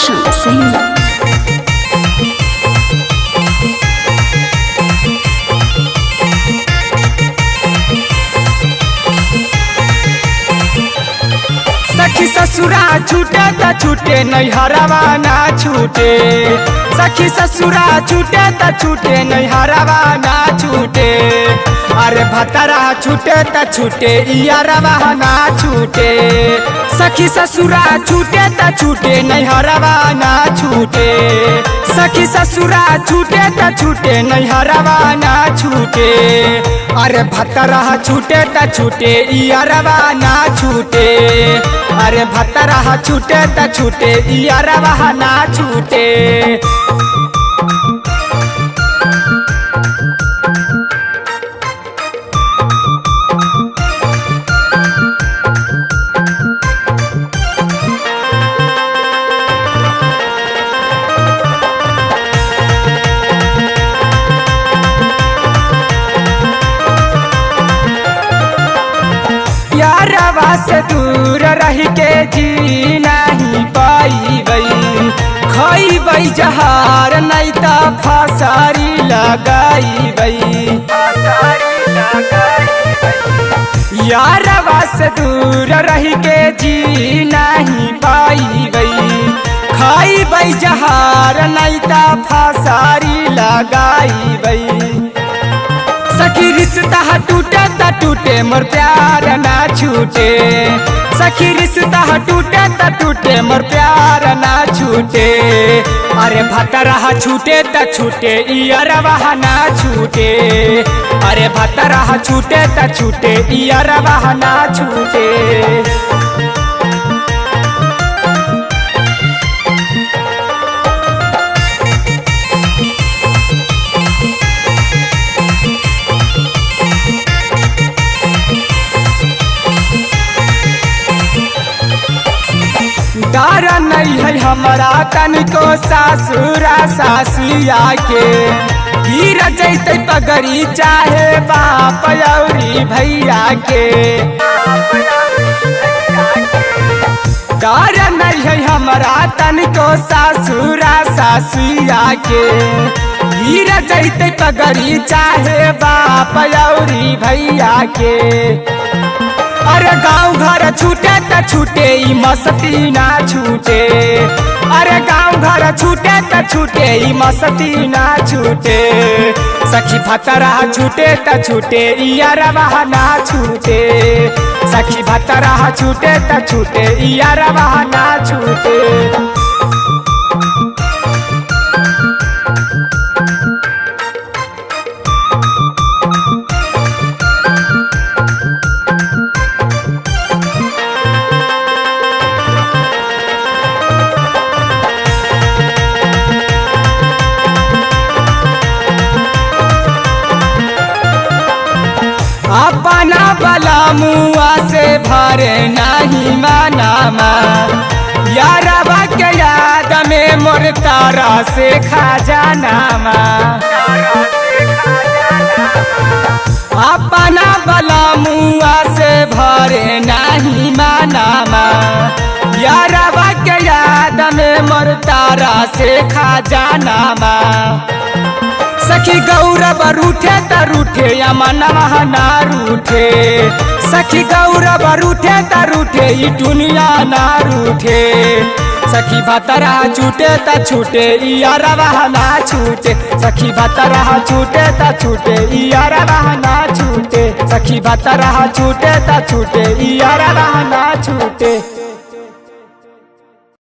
Roshan Singh. सखी ससुरा छूटे त छूटे नैहरवा ना छूटे। सखी ससुरा छूटे त छूटे नैहरवा ना छूटे। अरे भतरा छूटे त छूटे इयरवा ना छूटे। सखी ससुरा छूटे त छूटे नैहरवा ना छूटे। सखी ससुरा छूटे त छूटे नैहरवा ना छूटे। अरे भतरा छूटे त छूटे इयरवा ना छूटे। अरे भतरा छूटे त छूटे इयरवा ना छूटे। यारवा से दूर रह के जी नहीं पाईबई। खइबई जहार नहीं त फसारी लगाईबई। यारवा से दूर रह के जी नहीं पाईबई। खइबई जहार नहीं त फसारी लगाईबई। सखी रिश्ता टूटे त टूटे मोर प्यार ना छूटे। सखी रिश्ता टूटे त टूटे मोर प्यार ना छूटे। अरे भतरा छूटे त छूटे इयरवा ना छूटे। अरे भतरा छूटे त छूटे इयरवा ना छूटे। डर नहीं है हमारा तनिको सासुरा सासिया के। गिर जैते पगड़ी चाहे बाप औरी भैया के। डर नहीं है हमारा तनिको सासुरा सासिया के। गिर जैते पगड़ी चाहे बाप औरी भैया के। अरे गाँव घर छूटे त छूटे ई मस्ती ना छूटे। अरे गाँव घर छूटे त छूटे ई मस्ती ना छूटे। सखी भतरा छूटे त छूटे इयरवा ना छूटे। सखी भतरा छूटे त छूटे इयरवा ना छूटे। अपना बला मुआ से भरे नहीं मनामा। यारवा के याद में मोर तारा से खजानामा। अपना बला मुआ से भरे नहीं मनामा। यारवा के याद में मोर तारा से खजानामा। सखी गौरव रूठे त रूठे या मनवा ना रूठे। सखी गौरव रूठे त रूठे ई दुनिया ना रूठे। सखी भतरा छूटे त छूटे इयरवा ना छूटे। सखी भतरा छूटे त छूटे इयरवा ना छूटे। सखी भतरा छूटे त छूटे इयरवा ना छूटे।